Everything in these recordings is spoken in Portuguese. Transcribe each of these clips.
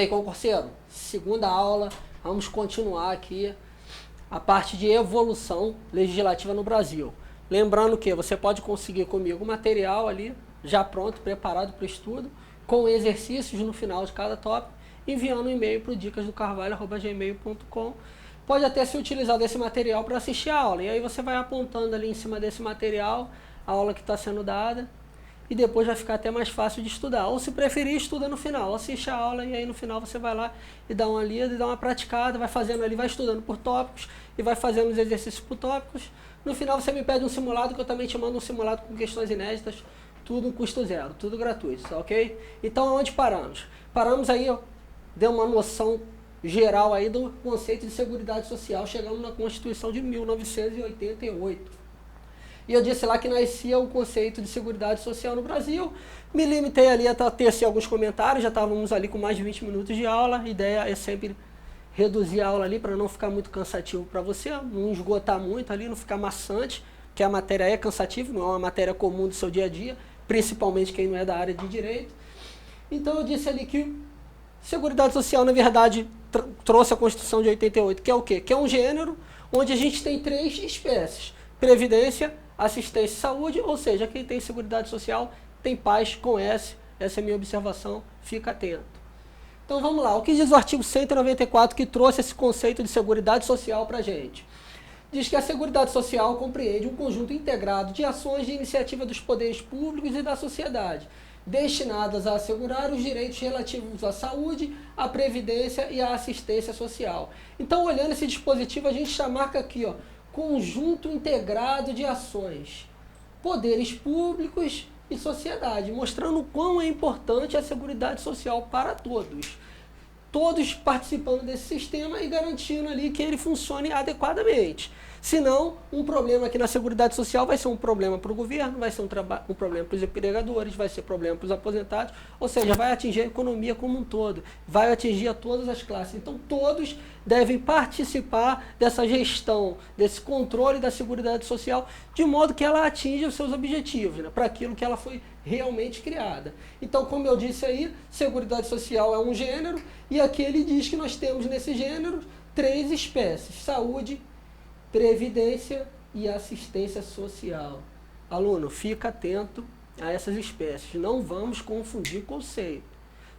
Anotei, concurseiro? Segunda aula, vamos continuar aqui a parte de evolução legislativa no Brasil. Lembrando que você pode conseguir comigo material ali, já pronto, preparado para o estudo, com exercícios no final de cada tópico, enviando um e-mail para o dicasdocarvalho@gmail.com. Pode até se utilizar desse material para assistir a aula, e aí você vai apontando ali em cima desse material a aula que está sendo dada, e depois vai ficar até mais fácil de estudar. Ou se preferir, estuda no final, assiste a aula e aí no final você vai lá e dá uma lida, e dá uma praticada, vai fazendo ali, vai estudando por tópicos e vai fazendo os exercícios por tópicos. No final você me pede um simulado, que eu também te mando um simulado com questões inéditas, tudo um custo zero, tudo gratuito, ok? Então onde paramos? Paramos aí, ó, deu uma noção geral aí do conceito de seguridade social, chegamos na Constituição de 1988. E eu disse lá que nascia o conceito de seguridade social no Brasil. Me limitei ali a tecer alguns comentários, já estávamos ali com mais de 20 minutos de aula. A ideia é sempre reduzir a aula ali para não ficar muito cansativo para você, não esgotar muito ali, não ficar maçante, porque a matéria é cansativa, não é uma matéria comum do seu dia a dia, principalmente quem não é da área de direito. Então eu disse ali que seguridade social, na verdade, trouxe a Constituição de 88, que é o quê? Que é um gênero onde a gente tem 3 espécies: previdência, assistência e saúde, ou seja, quem tem seguridade social tem paz com S. Essa é a minha observação, fica atento. Então vamos lá, o que diz o artigo 194 que trouxe esse conceito de seguridade social para a gente? Diz que a seguridade social compreende um conjunto integrado de ações de iniciativa dos poderes públicos e da sociedade, destinadas a assegurar os direitos relativos à saúde, à previdência e à assistência social. Então, olhando esse dispositivo, a gente já marca aqui, ó, conjunto integrado de ações, poderes públicos e sociedade, mostrando o quão é importante a seguridade social para todos. Todos participando desse sistema e garantindo ali que ele funcione adequadamente. Senão, um problema aqui na Seguridade Social vai ser um problema para o governo, vai ser um problema para os empregadores, vai ser problema para os aposentados, ou seja, vai atingir a economia como um todo, vai atingir a todas as classes. Então, todos devem participar dessa gestão, desse controle da Seguridade Social, de modo que ela atinja os seus objetivos, né, para aquilo que ela foi realmente criada. Então, como eu disse aí, Seguridade Social é um gênero, e aqui ele diz que nós temos nesse gênero 3 espécies: saúde, previdência e assistência social. Aluno, fica atento a essas espécies. Não vamos confundir conceito.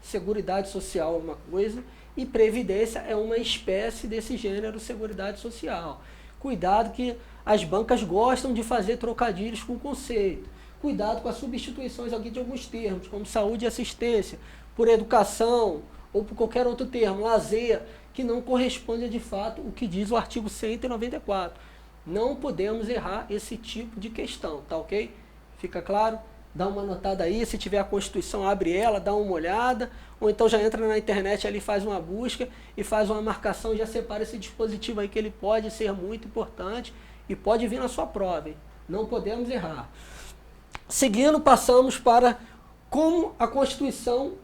Seguridade social é uma coisa e previdência é uma espécie desse gênero seguridade social. Cuidado que as bancas gostam de fazer trocadilhos com o conceito. Cuidado com as substituições aqui de alguns termos, como saúde e assistência, por educação ou por qualquer outro termo, lazer, que não corresponde a, de fato, o que diz o artigo 194. Não podemos errar esse tipo de questão, tá ok? Fica claro? Dá uma anotada aí, se tiver a Constituição, abre ela, dá uma olhada, ou então já entra na internet ali, faz uma busca e faz uma marcação, já separa esse dispositivo aí, que ele pode ser muito importante e pode vir na sua prova, hein? Não podemos errar. Seguindo, passamos para como a Constituição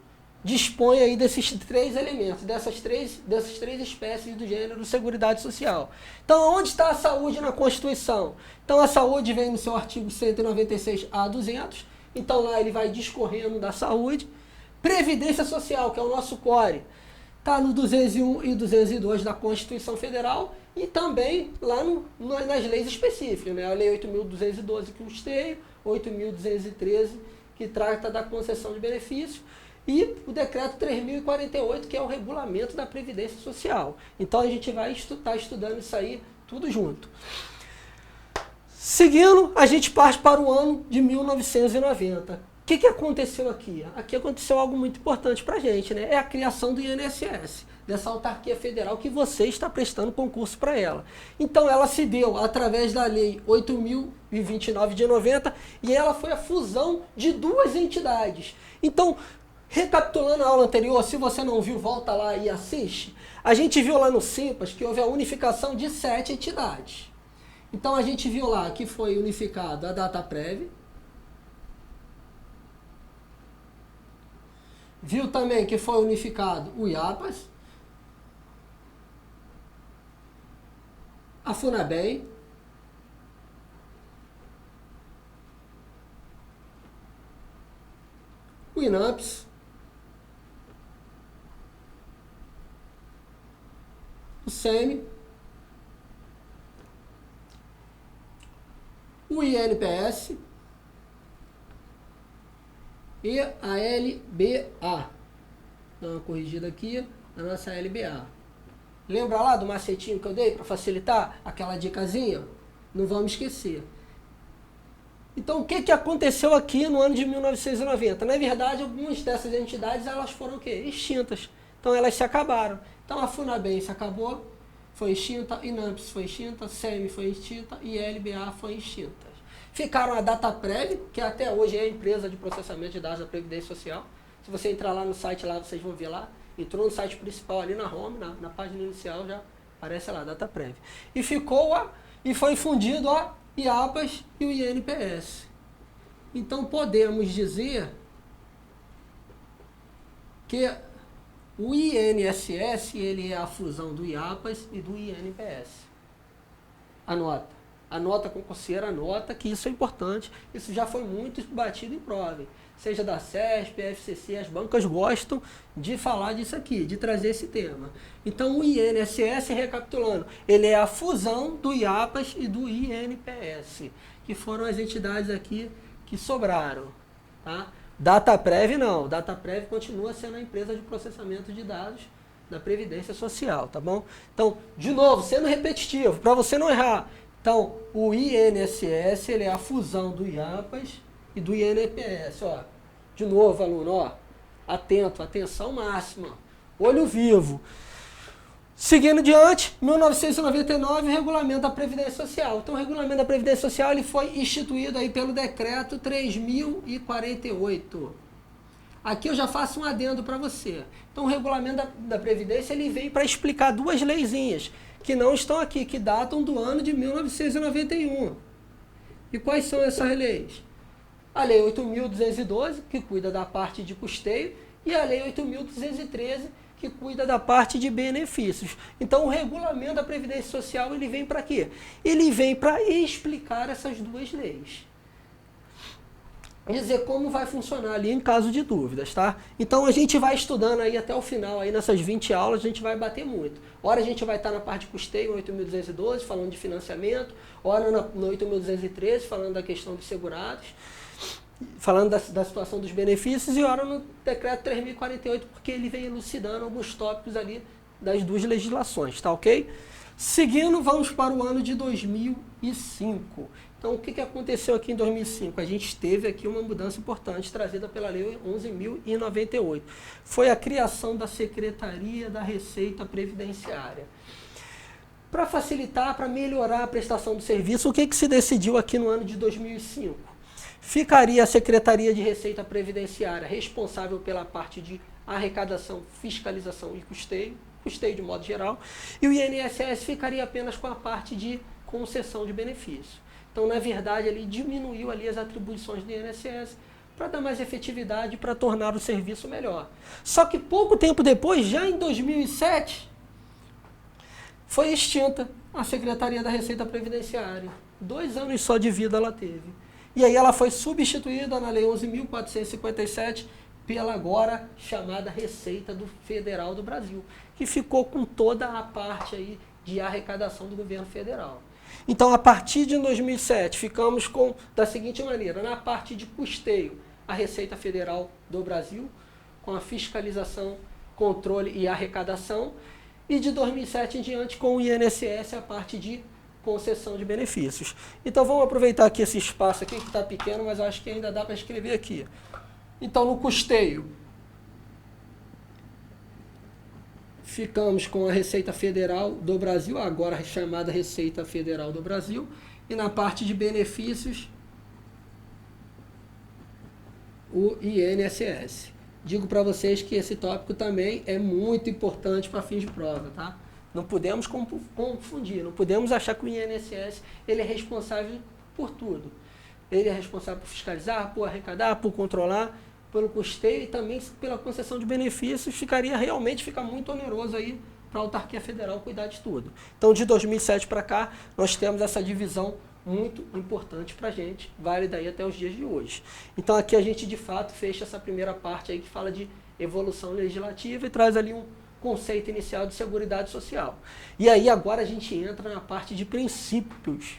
dispõe aí desses 3 elementos, dessas três espécies do gênero seguridade social. Então, onde está a saúde na Constituição? Então, a saúde vem no seu artigo 196A 200, então lá ele vai discorrendo da saúde. Previdência social, que é o nosso core, está no 201 e 202 da Constituição Federal, e também lá nas leis específicas, né? A Lei 8.212 que custeia, 8.213 que trata da concessão de benefício, e o decreto 3.048, que é o regulamento da Previdência Social. Então a gente vai estar estudando isso aí tudo junto. Seguindo, a gente parte para o ano de 1990. O que aconteceu aqui? Aqui aconteceu algo muito importante para a gente, né? É a criação do INSS, dessa autarquia federal que você está prestando concurso para ela. Então ela se deu através da Lei 8.029 de 90, e ela foi a fusão de 2 entidades. Então, recapitulando a aula anterior, se você não viu, volta lá e assiste. A gente viu lá no Simpas que houve a unificação de 7 entidades. Então a gente viu lá que foi unificado a Dataprev, viu também que foi unificado o IAPAS, a FUNABEM, o INAMPS, SEMI, o INPS e a LBA. Dá uma corrigida aqui na nossa LBA. Lembra lá do macetinho que eu dei para facilitar? Aquela dicasinha? Não vamos esquecer. Então, o que aconteceu aqui no ano de 1990? Na verdade, algumas dessas entidades elas foram o quê? Extintas. Então, elas se acabaram. Então, a Funabem se acabou, foi extinta, Inamps foi extinta, SEMI foi extinta e LBA foi extinta. Ficaram a Dataprev, que até hoje é a empresa de processamento de dados da Previdência Social. Se você entrar lá no site, lá vocês vão ver lá. Entrou no site principal, ali na home, na página inicial, já aparece lá, Dataprev. E foi fundido a IAPAS e o INPS. Então, podemos dizer que o INSS ele é a fusão do IAPAS e do INPS. Anota. Anota, concurseira, anota que isso é importante. Isso já foi muito batido em prova. Seja da CESP, FCC, as bancas gostam de falar disso aqui, de trazer esse tema. Então, o INSS, recapitulando, ele é a fusão do IAPAS e do INPS, que foram as entidades aqui que sobraram. Tá? Dataprev não. Dataprev continua sendo a empresa de processamento de dados da Previdência Social, tá bom? Então, de novo, sendo repetitivo, para você não errar. Então, o INSS ele é a fusão do IAPAS e do INPS. Ó. De novo, aluno, ó, atento, atenção máxima, olho vivo. Seguindo diante, 1999, regulamento da Previdência Social. Então, o regulamento da Previdência Social ele foi instituído aí pelo decreto 3048. Aqui eu já faço um adendo para você. Então, o regulamento da Previdência ele veio para explicar duas leizinhas que não estão aqui, que datam do ano de 1991. E quais são essas leis? A Lei 8.212, que cuida da parte de custeio, e a Lei 8.213, que cuida da parte de benefícios. Então, o regulamento da Previdência Social, ele vem para quê? Ele vem para explicar essas duas leis. Dizer como vai funcionar ali em caso de dúvidas, tá? Então, a gente vai estudando aí até o final, aí nessas 20 aulas, a gente vai bater muito. Ora, a gente vai estar na parte de custeio, 8.212, falando de financiamento. Ora, no 8.213, falando da questão dos segurados. Falando da situação dos benefícios, e ora no decreto 3.048, porque ele vem elucidando alguns tópicos ali das duas legislações, tá ok? Seguindo, vamos para o ano de 2005. Então, o que aconteceu aqui em 2005? A gente teve aqui uma mudança importante trazida pela Lei 11.098. Foi a criação da Secretaria da Receita Previdenciária. Para facilitar, para melhorar a prestação do serviço, o que se decidiu aqui no ano de 2005? Ficaria a Secretaria de Receita Previdenciária responsável pela parte de arrecadação, fiscalização e custeio de modo geral, e o INSS ficaria apenas com a parte de concessão de benefício. Então, na verdade, ele diminuiu ali as atribuições do INSS para dar mais efetividade, para tornar o serviço melhor. Só que pouco tempo depois, já em 2007, foi extinta a Secretaria da Receita Previdenciária. 2 anos só de vida ela teve. E aí ela foi substituída na Lei 11.457 pela agora chamada Receita Federal do Brasil, que ficou com toda a parte aí de arrecadação do governo federal. Então, a partir de 2007, ficamos da seguinte maneira: na parte de custeio, a Receita Federal do Brasil, com a fiscalização, controle e arrecadação, e de 2007 em diante, com o INSS, a parte de concessão de benefícios. Então, vamos aproveitar aqui esse espaço aqui, que está pequeno, mas acho que ainda dá para escrever aqui. Então, no custeio, ficamos com a Receita Federal do Brasil, agora chamada Receita Federal do Brasil, e na parte de benefícios, o INSS. Digo para vocês que esse tópico também é muito importante para fins de prova, tá? Não podemos confundir, não podemos achar que o INSS ele é responsável por tudo. Ele é responsável por fiscalizar, por arrecadar, por controlar, pelo custeio e também pela concessão de benefícios. Fica muito oneroso aí para a autarquia federal cuidar de tudo. Então, de 2007 para cá, nós temos essa divisão muito importante para a gente, válida aí até os dias de hoje. Então, aqui a gente, de fato, fecha essa primeira parte aí que fala de evolução legislativa e traz ali conceito inicial de Seguridade Social. E aí agora a gente entra na parte de princípios.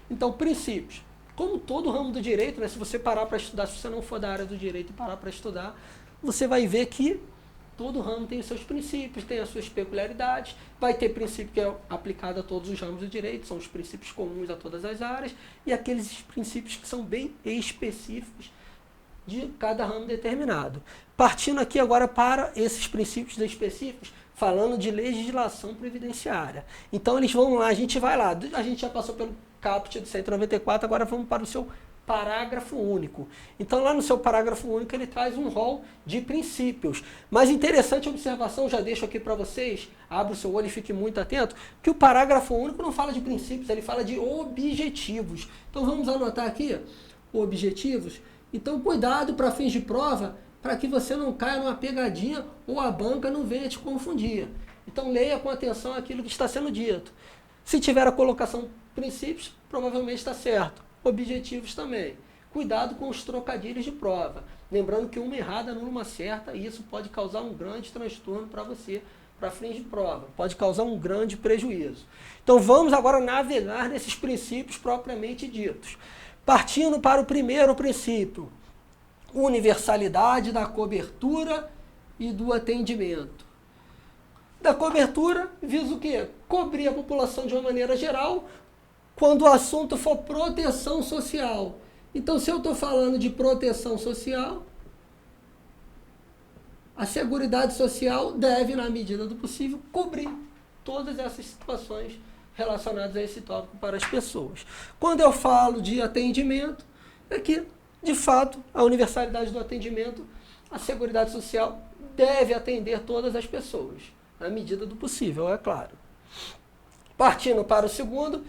Então, princípios. Como todo ramo do direito, né, se você parar para estudar, se você não for da área do direito e parar para estudar, você vai ver que todo ramo tem os seus princípios, tem as suas peculiaridades, vai ter princípio que é aplicado a todos os ramos do direito, são os princípios comuns a todas as áreas, e aqueles princípios que são bem específicos de cada ramo determinado. Partindo aqui agora para esses princípios específicos, falando de legislação previdenciária. Então eles vão lá, a gente vai lá, a gente já passou pelo caput de 194, agora vamos para o seu parágrafo único. Então lá no seu parágrafo único ele traz um rol de princípios. Mas interessante observação, já deixo aqui para vocês, abra o seu olho e fique muito atento, que o parágrafo único não fala de princípios, ele fala de objetivos. Então vamos anotar aqui, objetivos. Então cuidado para fins de prova, para que você não caia numa pegadinha ou a banca não venha te confundir. Então leia com atenção aquilo que está sendo dito. Se tiver a colocação princípios, provavelmente está certo. Objetivos também. Cuidado com os trocadilhos de prova. Lembrando que uma errada anula uma certa e isso pode causar um grande transtorno para você, para fins de prova. Pode causar um grande prejuízo. Então vamos agora navegar nesses princípios propriamente ditos. Partindo para o primeiro princípio, universalidade da cobertura e do atendimento. Da cobertura visa o quê? Cobrir a população de uma maneira geral, quando o assunto for proteção social. Então, se eu estou falando de proteção social, a Seguridade Social deve, na medida do possível, cobrir todas essas situações relacionadas a esse tópico para as pessoas. Quando eu falo de atendimento, é que, de fato, a universalidade do atendimento, a Seguridade Social deve atender todas as pessoas, na medida do possível, é claro. Partindo para o segundo,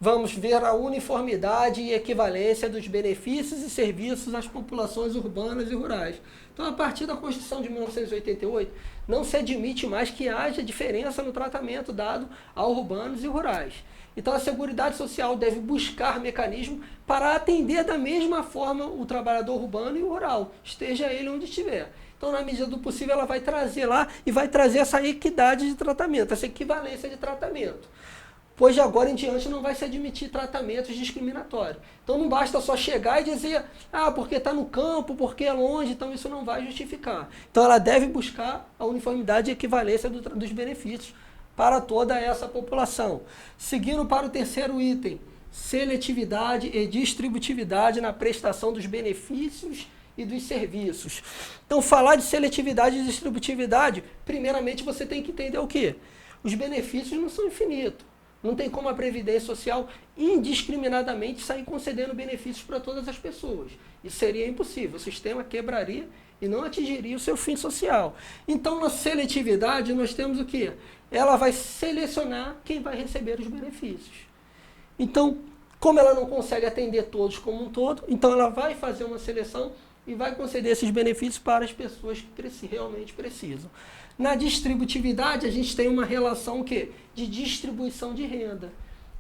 vamos ver a uniformidade e equivalência dos benefícios e serviços às populações urbanas e rurais. Então, a partir da Constituição de 1988, não se admite mais que haja diferença no tratamento dado a urbanos e rurais. Então, a Seguridade Social deve buscar mecanismos para atender da mesma forma o trabalhador urbano e o rural, esteja ele onde estiver. Então, na medida do possível, ela vai trazer lá e vai trazer essa equidade de tratamento, essa equivalência de tratamento. Pois de agora em diante não vai se admitir tratamentos discriminatórios. Então não basta só chegar e dizer, porque está no campo, porque é longe, então isso não vai justificar. Então ela deve buscar a uniformidade e equivalência dos benefícios para toda essa população. Seguindo para o terceiro item, seletividade e distributividade na prestação dos benefícios e dos serviços. Então falar de seletividade e distributividade, primeiramente você tem que entender o quê? Os benefícios não são infinitos. Não tem como a Previdência Social indiscriminadamente sair concedendo benefícios para todas as pessoas. Isso seria impossível. O sistema quebraria e não atingiria o seu fim social. Então, na seletividade, nós temos o quê? Ela vai selecionar quem vai receber os benefícios. Então, como ela não consegue atender todos como um todo, então ela vai fazer uma seleção e vai conceder esses benefícios para as pessoas que realmente precisam. Na distributividade, a gente tem uma relação o quê? De distribuição de renda,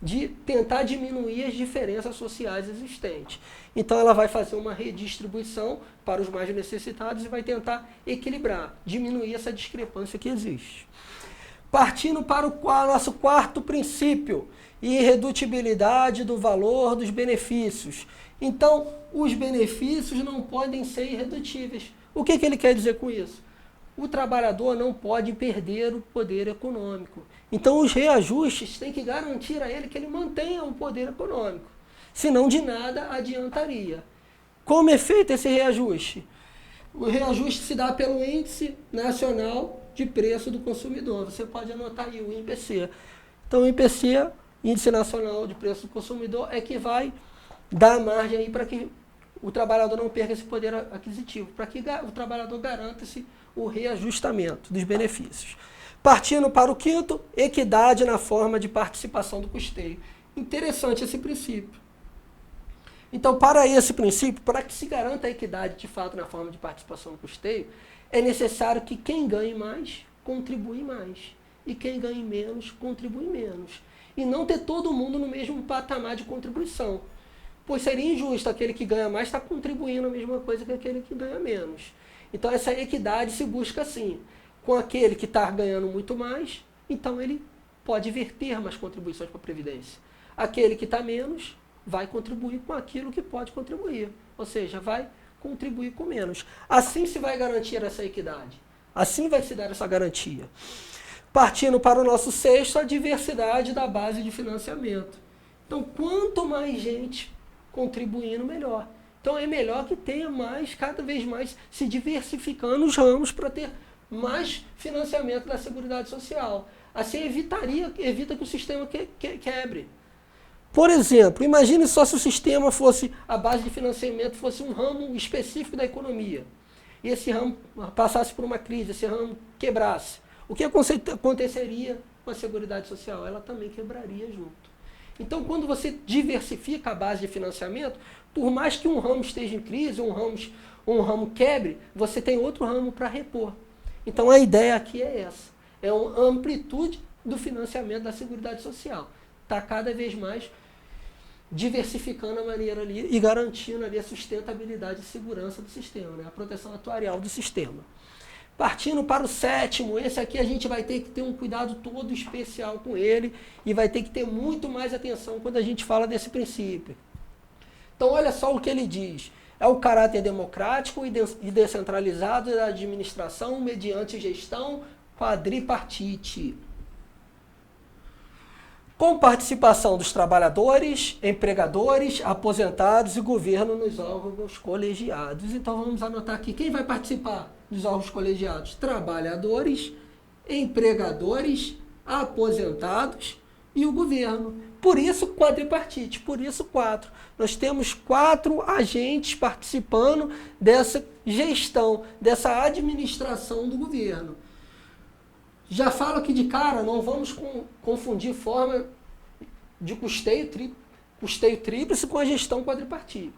de tentar diminuir as diferenças sociais existentes. Então, ela vai fazer uma redistribuição para os mais necessitados e vai tentar equilibrar, diminuir essa discrepância que existe. Partindo para o nosso quarto princípio, irredutibilidade do valor dos benefícios. Então, os benefícios não podem ser irredutíveis. O que ele quer dizer com isso? O trabalhador não pode perder o poder econômico. Então, os reajustes têm que garantir a ele que ele mantenha o poder econômico. Senão, de nada adiantaria. Como é feito esse reajuste? O reajuste se dá pelo Índice Nacional de Preço do Consumidor. Você pode anotar aí o INPC. Então, o INPC, Índice Nacional de Preço do Consumidor, é que vai dar margem aí para que o trabalhador não perca esse poder aquisitivo, para que o trabalhador garanta-se o reajustamento dos benefícios. Partindo para o quinto, equidade na forma de participação do custeio. Interessante esse princípio. Então, para esse princípio, para que se garanta a equidade de fato na forma de participação do custeio, é necessário que quem ganhe mais, contribui mais. E quem ganhe menos, contribui menos. E não ter todo mundo no mesmo patamar de contribuição. Pois seria injusto aquele que ganha mais estar contribuindo a mesma coisa que aquele que ganha menos. Então essa equidade se busca assim. com aquele que está ganhando muito mais, então ele pode verter mais contribuições para a Previdência. Aquele que está menos vai contribuir com aquilo que pode contribuir, ou seja, vai contribuir com menos. Assim se vai garantir essa equidade, assim vai se dar essa garantia. Partindo para o nosso sexto, a diversidade da base de financiamento. Então, quanto mais gente contribuindo, melhor. Então, é melhor que tenha mais, cada vez mais, se diversificando os ramos para ter mais financiamento da Seguridade Social. Assim, evita que o sistema quebre. Por exemplo, imagine só se o sistema fosse, a base de financiamento fosse um ramo específico da economia. E esse ramo passasse por uma crise, esse ramo quebrasse. O que aconteceria com a Seguridade Social? Ela também quebraria junto. Então, quando você diversifica a base de financiamento, por mais que um ramo esteja em crise, um ramo quebre, você tem outro ramo para repor. Então, a ideia aqui é essa. É uma amplitude do financiamento da Seguridade Social. Está cada vez mais diversificando a maneira ali e garantindo ali a sustentabilidade e segurança do sistema, né? A proteção atuarial do sistema. Partindo para o sétimo, esse aqui a gente vai ter que ter um cuidado todo especial com ele e vai ter que ter muito mais atenção quando a gente fala desse princípio. Então, olha só o que ele diz. É o caráter democrático e descentralizado da administração mediante gestão quadripartite. Com participação dos trabalhadores, empregadores, aposentados e governo nos órgãos colegiados. Então vamos anotar aqui, quem vai participar dos órgãos colegiados? Trabalhadores, empregadores, aposentados e o governo. Por isso quadripartite, por isso 4. Nós temos 4 agentes participando dessa gestão, dessa administração do governo. Já falo aqui de cara, não vamos confundir forma de custeio tríplice com a gestão quadripartite.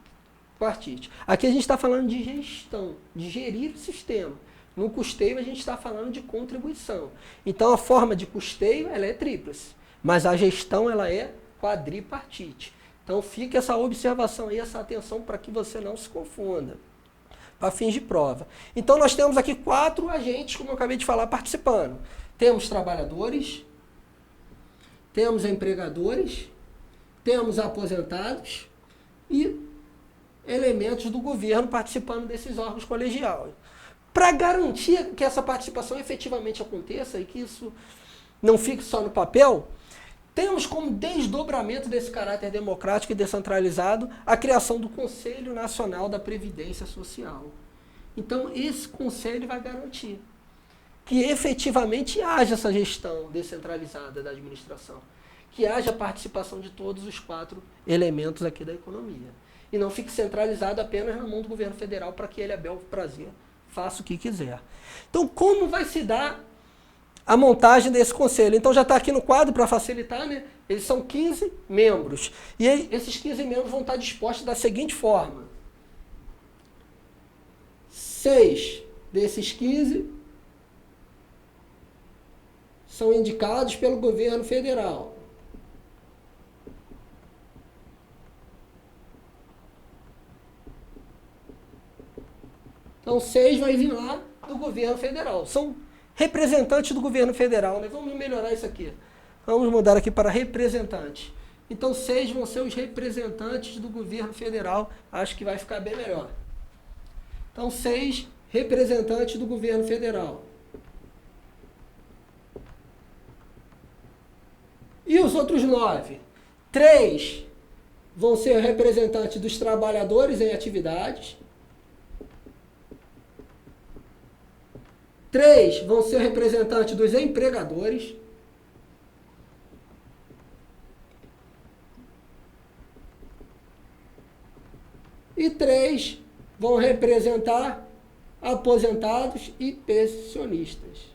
Aqui a gente está falando de gestão, de gerir o sistema. No custeio a gente está falando de contribuição. Então a forma de custeio ela é tríplice, mas a gestão ela é quadripartite. Então fica essa observação aí, essa atenção para que você não se confunda, para fins de prova. Então nós temos aqui 4 agentes, como eu acabei de falar, participando. Temos trabalhadores, temos empregadores, temos aposentados e elementos do governo participando desses órgãos colegiais. Para garantir que essa participação efetivamente aconteça e que isso não fique só no papel, temos como desdobramento desse caráter democrático e descentralizado a criação do Conselho Nacional da Previdência Social. Então, esse conselho vai garantir que efetivamente haja essa gestão descentralizada da administração, que haja participação de todos os 4 elementos aqui da economia. E não fique centralizado apenas na mão do governo federal para que ele, a bel prazer, faça o que quiser. Então, como vai se dar a montagem desse conselho? Então, já está aqui no quadro para facilitar, né? Eles são 15 membros. E aí, esses 15 membros vão estar dispostos da seguinte forma. 6 desses 15 são indicados pelo governo federal. Então, 6 vai vir lá do governo federal. São representantes do governo federal, né? Vamos melhorar isso aqui. Vamos mudar aqui para representante. Então, 6 vão ser os representantes do governo federal. Acho que vai ficar bem melhor. Então, 6 representantes do governo federal. E os outros 9? 3 vão ser representantes dos trabalhadores em atividades. 3 vão ser representantes dos empregadores. E 3 vão representar aposentados e pensionistas.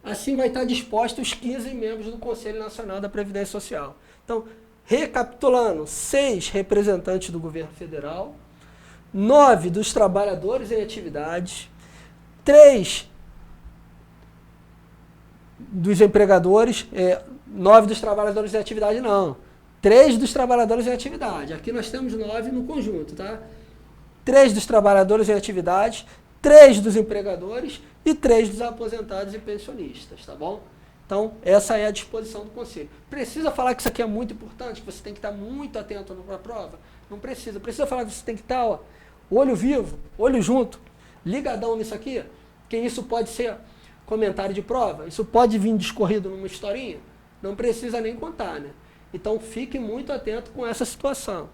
Assim vai estar disposto os 15 membros do Conselho Nacional da Previdência Social. Então, recapitulando, 6 representantes do governo federal, 9 dos trabalhadores em atividades, 3 dos empregadores, 9 dos trabalhadores em atividade não, 3 dos trabalhadores em atividade. Aqui nós temos 9 no conjunto, tá? 3 dos trabalhadores em atividade, 3 dos empregadores e 3 dos aposentados e pensionistas, tá bom? Então, essa é a disposição do Conselho. Precisa falar que isso aqui é muito importante, que você tem que estar muito atento para a prova? Não precisa. Precisa falar que você tem que estar, ó, olho vivo, olho junto, ligadão nisso aqui, que isso pode ser comentário de prova, isso pode vir discorrido numa historinha, não precisa nem contar, né? Então, fique muito atento com essa situação.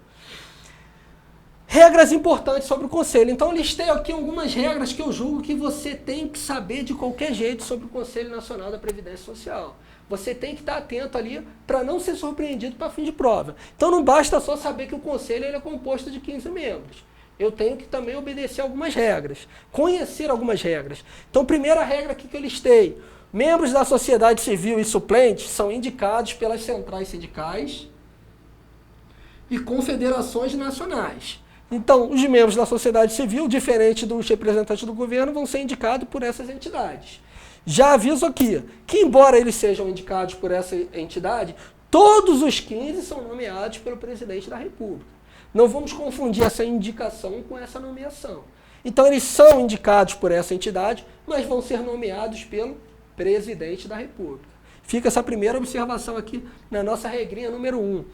Regras importantes sobre o Conselho. Então, eu listei aqui algumas regras que eu julgo que você tem que saber de qualquer jeito sobre o Conselho Nacional da Previdência Social. Você tem que estar atento ali para não ser surpreendido para fim de prova. Então, não basta só saber que o Conselho ele é composto de 15 membros. Eu tenho que também obedecer algumas regras, conhecer algumas regras. Então, primeira regra aqui que eu listei. Membros da sociedade civil e suplentes são indicados pelas centrais sindicais e confederações nacionais. Então, os membros da sociedade civil, diferente dos representantes do governo, vão ser indicados por essas entidades. Já aviso aqui, que embora eles sejam indicados por essa entidade, todos os 15 são nomeados pelo presidente da República. Não vamos confundir essa indicação com essa nomeação. Então, eles são indicados por essa entidade, mas vão ser nomeados pelo presidente da República. Fica essa primeira observação aqui na nossa regrinha número 1.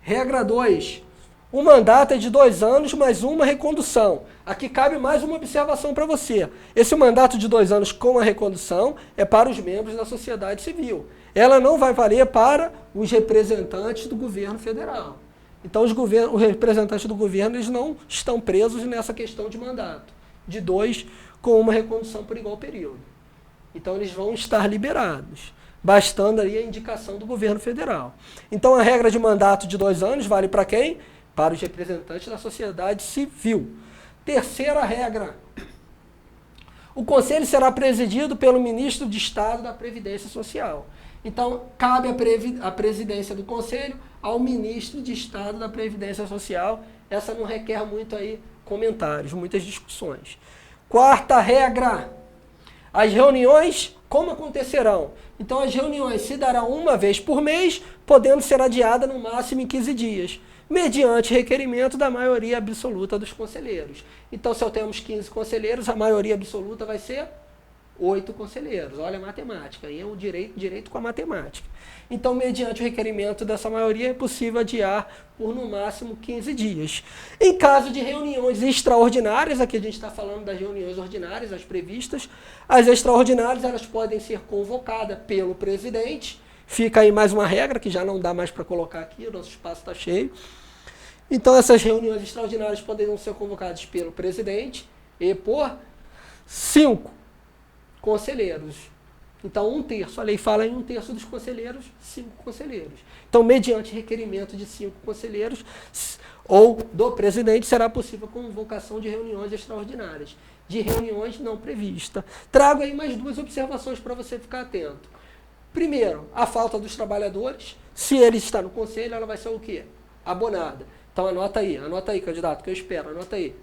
Regra 2. O mandato é de 2 anos mais uma recondução. Aqui cabe mais uma observação para você. Esse mandato de 2 anos com a recondução é para os membros da sociedade civil. Ela não vai valer para os representantes do governo federal. Então, os representantes do governo eles não estão presos nessa questão de mandato. De 2 com uma recondução por igual período. Então, eles vão estar liberados, bastando aí a indicação do governo federal. Então, a regra de mandato de 2 anos vale para quem? Para os representantes da sociedade civil. Terceira regra. O Conselho será presidido pelo Ministro de Estado da Previdência Social. Então, cabe a presidência do Conselho ao Ministro de Estado da Previdência Social. Essa não requer muito aí comentários, muitas discussões. Quarta regra. As reuniões, como acontecerão? Então, as reuniões se darão uma vez por mês, podendo ser adiada no máximo em 15 dias, mediante requerimento da maioria absoluta dos conselheiros. Então, se eu temos 15 conselheiros, a maioria absoluta vai ser 8 conselheiros. Olha a matemática, aí é o direito com a matemática. Então, mediante o requerimento dessa maioria, é possível adiar por no máximo 15 dias. Em caso de reuniões extraordinárias, aqui a gente está falando das reuniões ordinárias, as previstas, as extraordinárias elas podem ser convocadas pelo presidente. Fica aí mais uma regra, que já não dá mais para colocar aqui, o nosso espaço está cheio. Então, essas reuniões extraordinárias poderão ser convocadas pelo presidente e por 5 conselheiros. Então, 1/3. A lei fala em 1/3 dos conselheiros, 5 conselheiros. Então, mediante requerimento de 5 conselheiros ou do presidente, será possível a convocação de reuniões extraordinárias, de reuniões não previstas. Trago aí mais 2 observações para você ficar atento. Primeiro, a falta dos trabalhadores. Se ele está no conselho, ela vai ser o quê? Abonada. Então, anota aí, candidato, que eu espero, anota aí.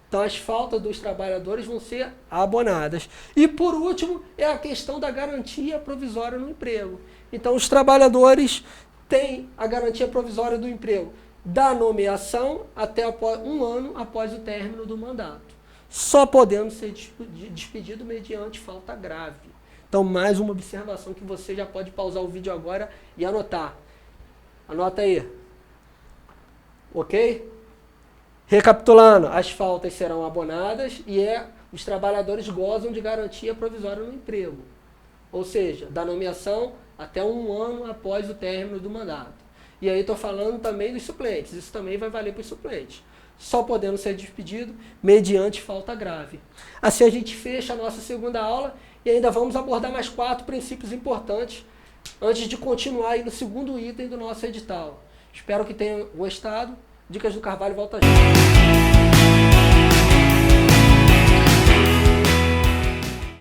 Então, as faltas dos trabalhadores vão ser abonadas. E, por último, é a questão da garantia provisória no emprego. Então, os trabalhadores têm a garantia provisória do emprego da nomeação até 1 ano após o término do mandato, só podendo ser despedido mediante falta grave. Então, mais uma observação que você já pode pausar o vídeo agora e anotar. Anota aí. Ok? Recapitulando, as faltas serão abonadas e os trabalhadores gozam de garantia provisória no emprego. Ou seja, da nomeação até 1 ano após o término do mandato. E aí estou falando também dos suplentes. Isso também vai valer para os suplentes. Só podendo ser despedido mediante falta grave. Assim a gente fecha a nossa segunda aula e ainda vamos abordar mais 4 princípios importantes antes de continuar aí no segundo item do nosso edital. Espero que tenham gostado. Dicas do Carvalho volta já.